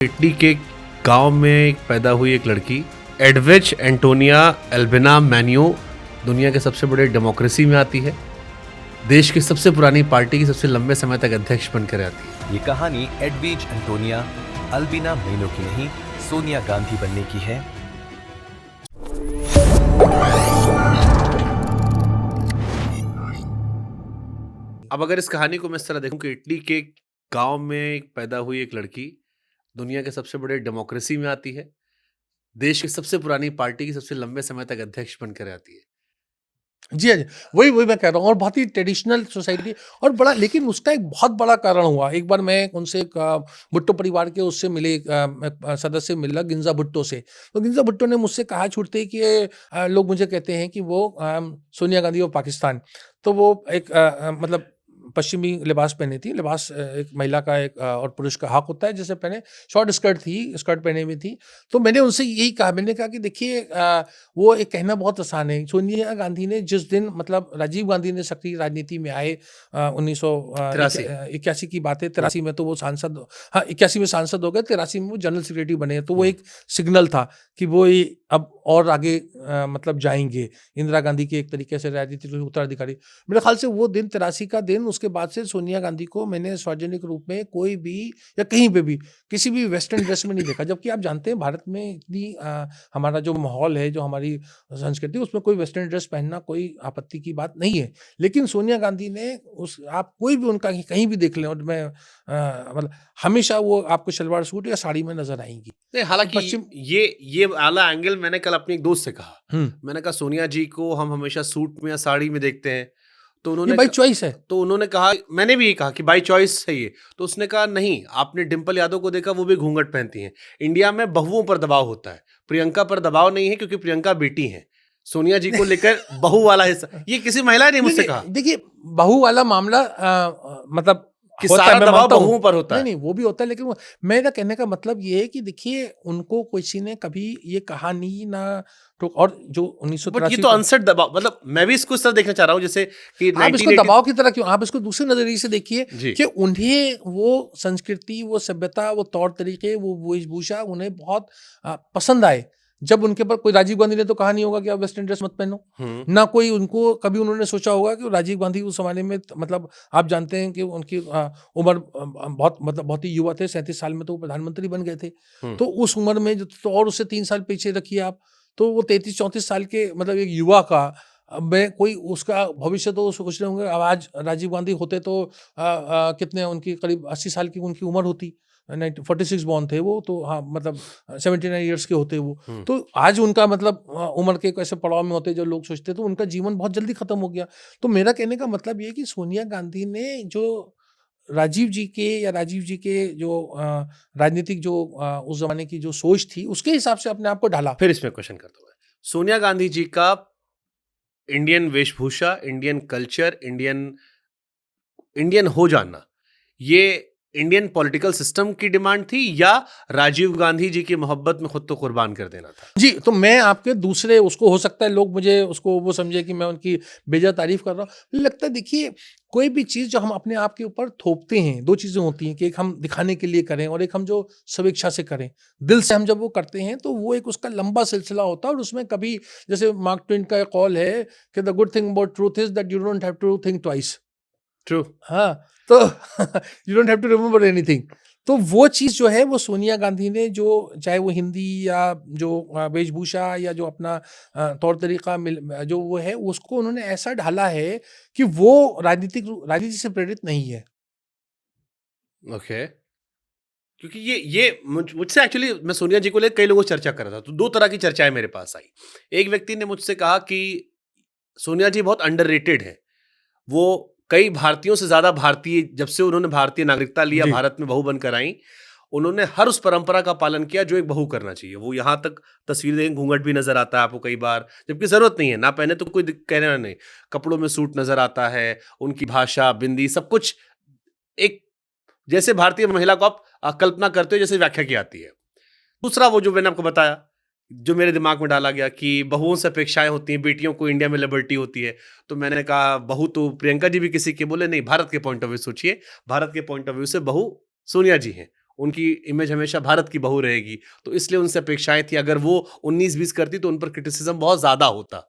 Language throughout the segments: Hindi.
इटली के गांव में पैदा हुई एक लड़की एडविज एंटोनिया एल्बिना मैन्यो दुनिया के सबसे बड़े डेमोक्रेसी में आती है। देश की सबसे पुरानी पार्टी की सबसे लंबे समय तक अध्यक्ष बनकर आती है। ये कहानी एडविज एंटोनिया अल्बिना मैन्यो की नहीं, सोनिया गांधी बनने की है। अब अगर इस कहानी को मैं इस तरह देखूं कि इटली के गांव में पैदा हुई एक लड़की दुनिया के सबसे बड़े डेमोक्रेसी में आती है। देश की सबसे पुरानी पार्टी की सबसे लंबे समय तक अध्यक्ष बनकर आती है। जी, हाँ जी। वही मैं कह रहा हूँ और बहुत ही ट्रेडिशनल सोसाइटी और बड़ा लेकिन उसका एक बहुत बड़ा कारण हुआ। एक बार मैं उनसे एक भुट्टो परिवार के उससे मिले एक सदस्य मिला गिंजा भुट्टो से। तो गिंजा भुट्टो ने मुझसे कहा छूटते ही कि लोग मुझे कहते हैं कि वो सोनिया गांधी ऑफ पाकिस्तान। तो वो एक मतलब पश्चिमी लिबास पहनी थी। लिबास एक महिला का एक और पुरुष का हक होता है जैसे पहने। शॉर्ट स्कर्ट थी, स्कर्ट पहने हुई थी। तो मैंने उनसे यही कहा, मैंने कहा कि देखिए वो एक कहना बहुत आसान है। सोनिया गांधी ने जिस दिन मतलब राजीव गांधी ने सक्रिय राजनीति में आए 1981 की बात है। 83 में तो वो सांसद, हाँ 81 में सांसद हो गए, 83 में वो जनरल सेक्रेटरी बने। तो वो एक सिग्नल था कि वो अब और आगे मतलब जाएंगे। इंदिरा गांधी के एक तरीके से राजनीतिक उत्तराधिकारी। मेरे ख्याल से वो दिन 83 का दिन, उसके बाद से सोनिया गांधी को मैंने सार्वजनिक रूप में कोई भी या कहीं पे भी किसी भी वेस्टर्न ड्रेस में नहीं देखा। जबकि आप जानते हैं भारत में इतनी हमारा जो माहौल है, जो हमारी संस्कृति, उसमें कोई वेस्टर्न ड्रेस पहनना कोई आपत्ति की बात नहीं है। लेकिन सोनिया गांधी ने आप कोई भी उनका कहीं भी देख लें, और मैं मतलब हमेशा वो आपको सलवार सूट या साड़ी में नजर आएंगी। नहीं, हालांकि पश्चिम ये आला एंगल मैंने कल अपने एक दोस्त से कहा। मैंने कहा सोनिया जी को हम हमेशा सूट में या साड़ी में देखते हैं, तो ये बाई चॉइस है। तो उन्होंने कहा, मैंने भी ये कहा कि बाई चॉइस है ये। तो उसने कहा नहीं, आपने डिंपल यादव को देखा, वो भी घूंघट पहनती हैं। इंडिया में बहुओं पर दबाव होता है, प्रियंका पर दबाव नहीं है क्योंकि प्रियंका बेटी है। सोनिया जी को लेकर बहू वाला हिस्सा ये किसी महिला ने मुझसे कहा। देखिए बहू वाला मामला मतलब कि होता सारा है, मैं दबाव मानता हूँ। बहुओं पर होता है। नहीं वो भी होता है, लेकिन मेरा कहने का मतलब ये है कि देखिए उनको किसी ने कभी ये कहा नहीं ना। तो और जो बट ये 1983 तो अनसेट दबाव, मतलब मैं भी इसको इस तरह देखना चाह रहा हूँ जैसे कि आप इसको 1980 दबाव की तरह क्यों, आप इसको दूसरे नजरिए से देखिए जी। कि उन्हें वो संस्कृति, वो सभ्यता, वो तौर तरीके, वो वेशभूषा उन्हें बहुत पसंद आए। जब उनके पर कोई, राजीव गांधी ने तो कहा नहीं होगा कि आप वेस्टर्न ड्रेस मत पहनो। ना कोई उनको कभी उन्होंने सोचा होगा कि राजीव गांधी उस जमाने में मतलब आप जानते हैं कि उनकी उम्र बहुत मतलब बहुत ही युवा थे। 37 साल में तो वो प्रधानमंत्री बन गए थे। तो उस उम्र में जो, तो और उससे 3 साल पीछे रखिए आप, तो वो 33-34 साल के मतलब एक युवा का मैं कोई उसका भविष्य तो सोच रहे होंगे। अब आज राजीव गांधी होते तो कितने उनकी करीब 80 साल की उनकी उम्र होती। 46 बॉर्न थे वो, तो हाँ मतलब 79 ईयर्स के होते वो। तो आज उनका मतलब उम्र के कैसे पड़ाव में होते जो लोग सोचते, तो उनका जीवन बहुत जल्दी खत्म हो गया। तो मेरा कहने का मतलब ये है कि सोनिया गांधी ने जो राजीव जी के जो राजनीतिक जो उस जमाने की जो सोच थी, उसके हिसाब से अपने आप को ढाला। फिर इसमें क्वेश्चन करता हूँ, सोनिया गांधी जी का इंडियन वेशभूषा, इंडियन कल्चर, इंडियन हो जाना, ये इंडियन पॉलिटिकल सिस्टम की डिमांड थी या राजीव गांधी जी की मोहब्बत में खुद को कुर्बान कर देना था? जी, तो मैं आपके दूसरे उसको, हो सकता है लोग मुझे उसको वो समझे कि मैं उनकी बेजा तारीफ कर रहा हूँ। मुझे लगता है देखिए कोई भी चीज़ जो हम अपने आप के ऊपर थोपते हैं, 2 चीज़ें होती हैं कि एक हम दिखाने के लिए करें और एक हम जो स्वेच्छा से करें। दिल से हम जब वो करते हैं तो वो एक उसका लंबा सिलसिला होता है, और उसमें कभी, जैसे मार्क ट्वेन का एक कॉल है कि the good thing about truth is that you don't have to think twice. True. हाँ, तो you don't have to remember anything. तो वो चीज़ जो है वो सोनिया गांधी ने जो, चाहे वो हिंदी या जो वेशभूषा या जो अपना तौर तरीका जो वो है, उसको उन्होंने ऐसा ढाला है कि वो राजनीति से प्रेरित नहीं है। ओके। क्योंकि ये मुझसे एक्चुअली मैं सोनिया जी को लेकर कई लोगों से चर्चा कर रहा था, तो 2 तरह की चर्चाएं मेरे पास आई। एक व्यक्ति ने मुझसे कहा कि सोनिया जी बहुत अंडररेटेड है। वो कई भारतीयों से ज्यादा भारतीय, जब से उन्होंने भारतीय नागरिकता लिया, जी। भारत में बहू बनकर आई, उन्होंने हर उस परंपरा का पालन किया जो एक बहू करना चाहिए। वो यहाँ तक तस्वीर देखें, घूंघट भी नजर आता है आपको कई बार, जबकि जरूरत नहीं है, ना पहने तो कोई कहना नहीं। कपड़ों में सूट नजर आता है, उनकी भाषा, बिंदी, सब कुछ एक जैसे भारतीय महिला को आप कल्पना करते हो जैसे व्याख्या की आती है। दूसरा वो जो मैंने आपको बताया, जो मेरे दिमाग में डाला गया कि बहुओं से अपेक्षाएं होती हैं, बेटियों को इंडिया में लिबर्टी होती है। तो मैंने कहा बहू तो प्रियंका जी भी किसी के, बोले नहीं, भारत के पॉइंट ऑफ व्यू सोचिए, भारत के पॉइंट ऑफ व्यू से बहू सोनिया जी हैं, उनकी इमेज हमेशा भारत की बहू रहेगी, तो इसलिए उनसे अपेक्षाएं थी। अगर वो 19-20 करती तो उन पर क्रिटिसिज्म बहुत ज्यादा होता।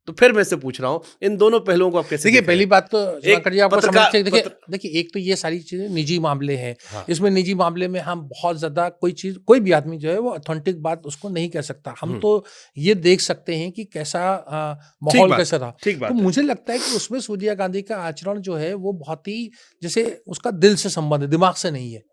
तो फिर मैं से पूछ रहा हूँ, इन दोनों पहलुओं को आप कैसे देखिए देख रहे पहली हैं? बात तो एक दिवाकर जी आपको समझना पत्रकार चाहिए। देखिए पत्र देखिए एक तो ये सारी चीजें निजी मामले हैं। हाँ, इसमें निजी मामले में हम बहुत ज्यादा कोई चीज, कोई भी आदमी जो है वो ऑथेंटिक बात उसको नहीं कह सकता। हम हुँ, तो ये देख सकते हैं कि कैसा ठीक माहौल बात कैसा है, रहा। ठीक तो बात है। मुझे लगता है कि उसमें सोनिया गांधी का आचरण जो है वो बहुत ही, जैसे उसका दिल से संबंध है, दिमाग से नहीं है।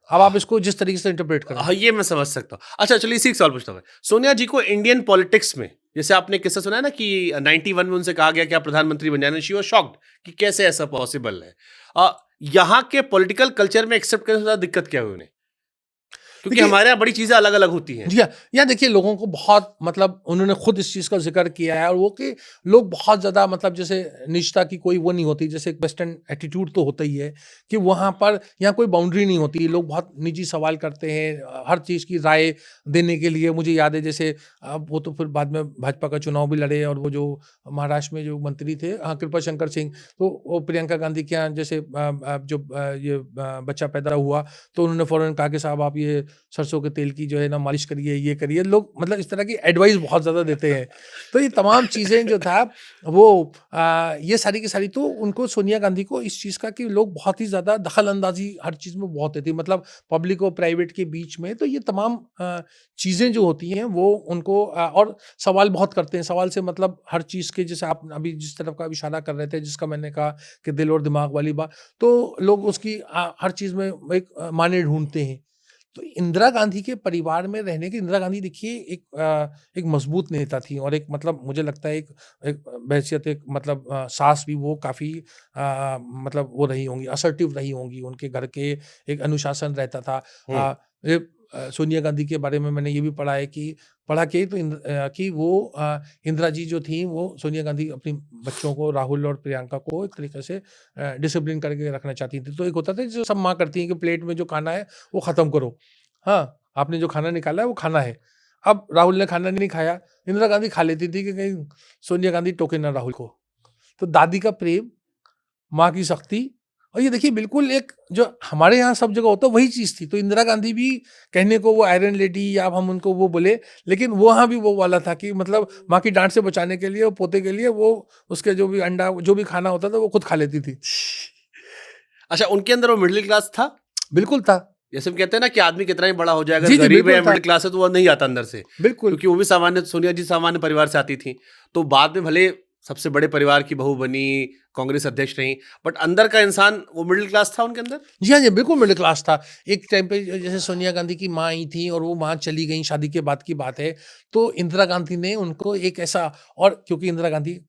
अब आप इसको जिस तरीके से इंटरप्रेट करें। हाँ, ये मैं समझ सकता हूँ। अच्छा चलिए इसी एक सवाल पूछता हूँ मैं। सोनिया जी को इंडियन पॉलिटिक्स में, जैसे आपने किस्सा सुना है ना कि 91 में उनसे कहा गया कि आप प्रधानमंत्री बन जाना, शी वाज शॉक्ड कि कैसे ऐसा पॉसिबल है। यहाँ के पॉलिटिकल कल्चर में एक्सेप्ट करने से ज़्यादा दिक्कत क्या हुई उन्हें? क्योंकि देखिए हमारे यहाँ बड़ी चीज़ें अलग-अलग होती हैं। जी हाँ, या देखिए लोगों को बहुत मतलब उन्होंने खुद इस चीज़ का ज़िक्र किया है, और वो कि लोग बहुत ज़्यादा मतलब जैसे निजता की कोई वो नहीं होती, जैसे एक वेस्टर्न एटीट्यूड तो होता ही है कि वहाँ पर यहाँ कोई बाउंड्री नहीं होती, लोग बहुत निजी सवाल करते हैं हर चीज़ की राय देने के लिए। मुझे याद है जैसे वो तो फिर बाद में भाजपा का चुनाव भी लड़े, और वो जो महाराष्ट्र में जो मंत्री थे, हाँ, कृपा शंकर सिंह, तो वो प्रियंका गांधी के यहाँ जैसे बच्चा पैदा हुआ तो उन्होंने फ़ौरन कहा कि साहब आप ये सरसों के तेल की जो है ना मालिश करिए, ये करिए। लोग मतलब इस तरह की एडवाइस बहुत ज़्यादा देते हैं। तो ये तमाम चीज़ें जो था वो ये सारी की सारी, तो उनको सोनिया गांधी को इस चीज़ का कि लोग बहुत ही ज़्यादा दखल अंदाजी हर चीज़ में बहुत होती है, मतलब पब्लिक और प्राइवेट के बीच में। तो ये तमाम चीज़ें जो होती हैं वो उनको और सवाल बहुत करते हैं। सवाल से मतलब हर चीज़ के, जैसे आप अभी जिस तरफ का इशारा कर रहे थे, जिसका मैंने कहा कि दिल और दिमाग वाली बात, तो लोग उसकी हर चीज़ में एक मायने ढूँढते हैं। तो इंदिरा गांधी के परिवार में रहने की, इंदिरा गांधी देखिए एक मजबूत नेता थी, और एक मतलब मुझे लगता है एक बहैसियत एक मतलब सास भी वो काफ़ी मतलब वो रही होंगी, असर्टिव रही होंगी। उनके घर के एक अनुशासन रहता था। हुँ, सोनिया गांधी के बारे में मैंने ये भी पढ़ा है कि कि वो इंदिरा जी जो थी, वो सोनिया गांधी अपनी बच्चों को, राहुल और प्रियंका को एक तरीके से डिसिप्लिन करके रखना चाहती थी। तो एक होता था जो सब माँ करती हैं कि प्लेट में जो खाना है वो ख़त्म करो। हाँ, आपने जो खाना निकाला है वो खाना है। अब राहुल ने खाना नहीं खाया, इंदिरा गांधी खा लेती थी कि कहीं सोनिया गांधी टोके ना राहुल को। तो दादी का प्रेम, माँ की सख्ती, और ये देखिए बिल्कुल एक जो हमारे यहाँ सब जगह होता है वही चीज़ थी। तो इंदिरा गांधी भी कहने को वो आयरन लेडी या अब हम उनको वो बोले, लेकिन वहाँ भी वो वाला था कि मतलब माँ की डाँट से बचाने के लिए और पोते के लिए वो उसके जो भी अंडा जो भी खाना होता था वो खुद खा लेती थी। अच्छा उनके अंदर वो मिडल क्लास था? बिल्कुल था। जैसे हम कहते हैं ना कि आदमी कितना ही बड़ा हो जाए, अगर जी, जी, गरीब है या बिल्कुल था। मिडिल क्लास है तो वो नहीं आता अंदर से। बिल्कुल। क्योंकि वो भी सामान्य, सोनिया जी सामान्य परिवार से आती थी। तो बाद में भले सबसे बड़े परिवार की बहू बनी, कांग्रेस अध्यक्ष रहीं, बट अंदर का इंसान वो मिडिल क्लास था उनके अंदर? जी हाँ, जी, बिल्कुल मिडिल क्लास था। एक टाइम पे जैसे सोनिया गांधी की माँ आई थी और वो माँ चली गईं, शादी के बाद की बात है। तो इंदिरा गांधी ने उनको एक ऐसा, और क्योंकि इंदिरा गांधी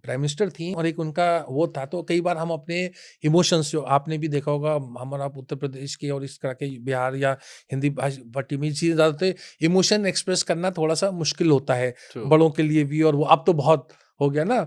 प्राइम मिनिस्टर थी और एक उनका वो था, तो कई बार हम अपने इमोशंस, जो आपने भी देखा होगा हमारा उत्तर प्रदेश के और इस तरह के बिहार या हिंदी पट्टी में चीज़ें ज़्यादातर इमोशन एक्सप्रेस करना थोड़ा-सा मुश्किल होता है, ट्रू। बड़ों के लिए भी। और वो अब तो बहुत हो गया ना,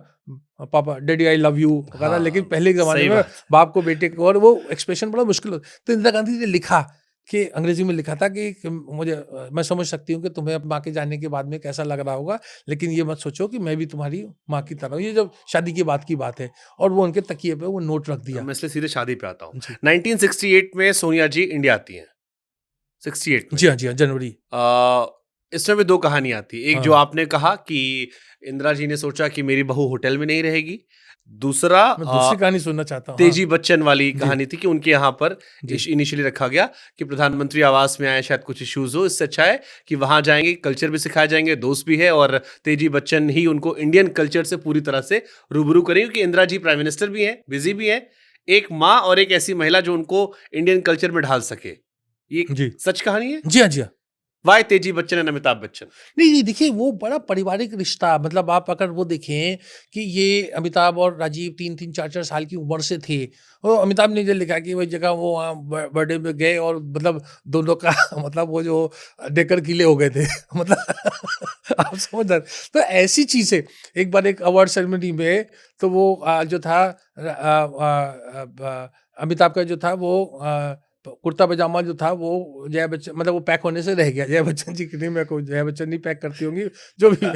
पापा डैडी आई लव यू वगैरह, लेकिन हाँ, पहले के ज़माने सही में बात। बाप को बेटे को, और वो एक्सप्रेशन बड़ा मुश्किल होता। तो इंदिरा गांधी ने लिखा कि अंग्रेजी में लिखा था कि मुझे मैं समझ सकती हूँ कि तुम्हें अब माँ के जाने के बाद में कैसा लग रहा होगा, लेकिन ये मत सोचो कि मैं भी तुम्हारी माँ की तरह हूँ। ये जब शादी के बाद की बात है, और वो उनके तकिए पे वो नोट रख अब दिया। मैं इसलिए सीधे शादी पे आता हूँ। जी। 1968 में सोनिया जी इंडिया आती हैं, 68 में। जी हाँ, जी हाँ, जनवरी। इसमें भी 2 कहानी आती है। एक जो हाँ, आपने कहा कि इंदिरा जी ने सोचा कि मेरी बहू होटल में नहीं रहेगी। दूसरा मैं दूसरी कहानी सुनना चाहता हूँ। हाँ, तेजी बच्चन वाली जी, कहानी थी कि उनके यहाँ पर जी, इनिशियली रखा गया कि प्रधानमंत्री आवास में आए, शायद कुछ इश्यूज हो, इससे अच्छा है कि वहां जाएंगे, कल्चर भी सिखाए जाएंगे, दोस्त भी है, और तेजी बच्चन ही उनको इंडियन कल्चर से पूरी तरह से रूबरू करेंगे, क्योंकि इंदिरा जी प्राइम मिनिस्टर भी हैं, बिजी भी हैं, एक माँ और एक ऐसी महिला जो उनको इंडियन कल्चर में ढाल सके। ये जी। सच कहानी है? जी हाँ, जी हाँ। वाई तेजी बच्चन एंड अमिताभ बच्चन? नहीं, नहीं, देखिए वो बड़ा पारिवारिक रिश्ता, मतलब आप अगर वो देखें कि ये अमिताभ और राजीव 3-3, 4-4 साल की उम्र से थे। वो अमिताभ ने जो लिखा कि वो जगह वो वहाँ बर्थडे में गए और मतलब दोनों का मतलब वो जो डेकर गीले हो गए थे। मतलब आप समझ रहे हैं? तो ऐसी चीज़ें एक बार एक अवार्ड सेरेमनी में, तो वो जो था अमिताभ का जो था वो कुर्ता पजामा जो था वो जया बच्चन, मतलब वो पैक होने से रह गया। जया बच्चन जी की नहीं, मैं कहूँ जया बच्चन नहीं पैक करती होंगी, जो भी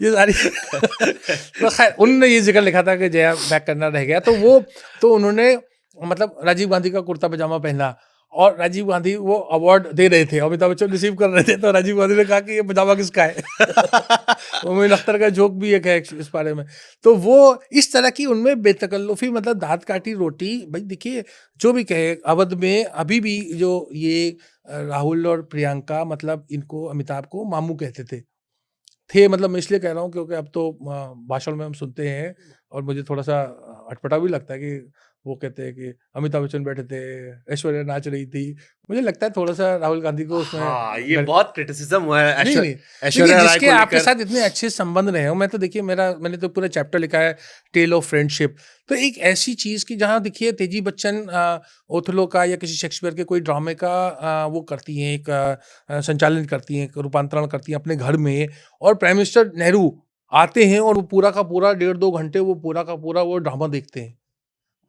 ये सारी तो खैर उन्होंने ये ज़िक्र लिखा था कि जया पैक करना रह गया, तो वो तो उन्होंने मतलब राजीव गांधी का कुर्ता पजामा पहना, और राजीव गांधी वो अवार्ड दे रहे थे, अमिताभ बच्चन रिसीव कर रहे थे, तो राजीव गांधी ने कहा कि ये पजामा किसका है। मोमिन अख्तर का जोक भी एक है इस बारे में। तो वो इस तरह की उनमें बेतकल्लुफी, मतलब दांत काटी रोटी। भाई देखिए, जो भी कहे, अवध में अभी भी जो ये राहुल और प्रियंका, मतलब इनको, अमिताभ को मामू कहते थे, मतलब मैं इसलिए कह रहा हूँ क्योंकि अब तो भाषण में हम सुनते हैं और मुझे थोड़ा सा अटपटा भी लगता है कि वो कहते हैं कि अमिताभ बच्चन बैठे थे, ऐश्वर्या नाच रही थी। मुझे लगता है थोड़ा सा राहुल गांधी को उसमें हाँ, ये बहुत क्रिटिसिज्म हुआ है नहीं नहीं, ऐश्वर्या देखिए राय जिसके को आपके लेकर। साथ इतने अच्छे संबंध रहे हो, मैं तो देखिए मैंने तो पूरा चैप्टर लिखा है टेल ऑफ फ्रेंडशिप। तो एक ऐसी चीज की जहाँ देखिए तेजी बच्चन ओथलो का या किसी शेक्सपियर के कोई ड्रामे का वो करती हैं, एक संचालन करती हैं, एक रूपांतरण करती हैं अपने घर में, और प्राइम मिनिस्टर नेहरू आते हैं और वो पूरा का पूरा 1.5-2 घंटे वो पूरा का पूरा वो ड्रामा देखते हैं।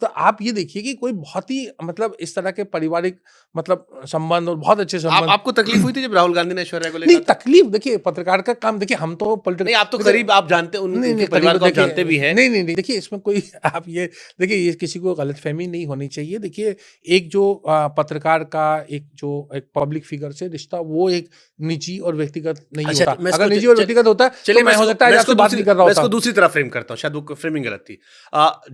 तो आप ये देखिए कि कोई बहुत ही मतलब इस तरह के पारिवारिक मतलब संबंध और बहुत अच्छे संबंध। आपको तकलीफ हुई थी जब राहुल गांधी ने ऐश्वर्या को नहीं, लेकर? तकलीफ देखिए पत्रकार का काम, देखिए हम तो नहीं, आप तो करीब, आप जानते नहीं उनके परिवार को आप जानते भी हैं। नहीं नहीं नहीं, देखिए इसमें कोई आप ये देखिए, ये किसी को गलतफहमी नहीं होनी चाहिए। देखिए एक जो पत्रकार का एक पब्लिक फिगर से रिश्ता, वो एक निजी और व्यक्तिगत नहीं अच्छा, होता। मैं अगर इसको निजी और व्यक्तिगत होता चलिए, तो मैं हो सकता है मैं आपसे इसको बात नहीं कर रहा मैं इसको होता। दूसरी तरह फ्रेम करता हूँ, शायद वो फ्रेमिंग गलत थी।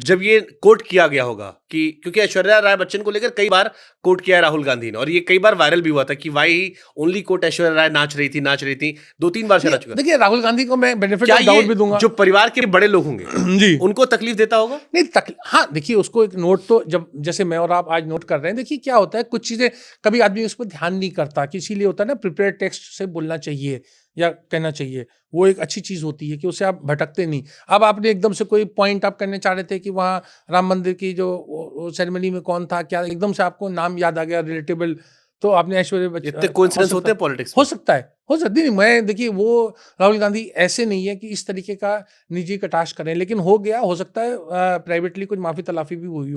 जब ये कोट किया गया होगा कि क्योंकि ऐश्वर्या राय बच्चन को लेकर कई बार कोट किया है राहुल गांधी ने, और ये कई बार वायरल भी हुआ था कि Y only coat Aishwarya Rai नाच रही थी 2-3 बार चला चुका। देखिए राहुल गांधी को मैं बेनिफिट क्या ऑफ डाउट ये भी दूंगा। जो परिवार के बड़े लोग होंगे जी, उनको तकलीफ देता होगा? नहीं हाँ देखिए, उसको एक नोट तो जब जैसे मैं और आप आज नोट कर रहे हैं, देखिए क्या होता है, कुछ चीजें कभी आदमी उस पर ध्यान नहीं करता, कि इसीलिए होता है ना, प्रिपेयर टेक्स्ट से बोलना चाहिए या कहना चाहिए, वो एक अच्छी चीज होती है कि उससे आप भटकते नहीं। अब आपने एकदम से कोई पॉइंट आप करने चाह रहे थे कि वहाँ राम मंदिर की जो सेरेमनी में कौन था क्या, एकदम से आपको नाम याद आ गया रिलेटेबल, तो आपने ऐश्वर्या इतने कोइंसिडेंस होते हैं पॉलिटिक्स हो में। सकता है, हो सकती नहीं। मैं देखिए, वो राहुल गांधी ऐसे नहीं है कि इस तरीके का निजी कटाक्ष करें, लेकिन हो गया, हो सकता है प्राइवेटली कुछ माफी तलाफी भी हुई हो।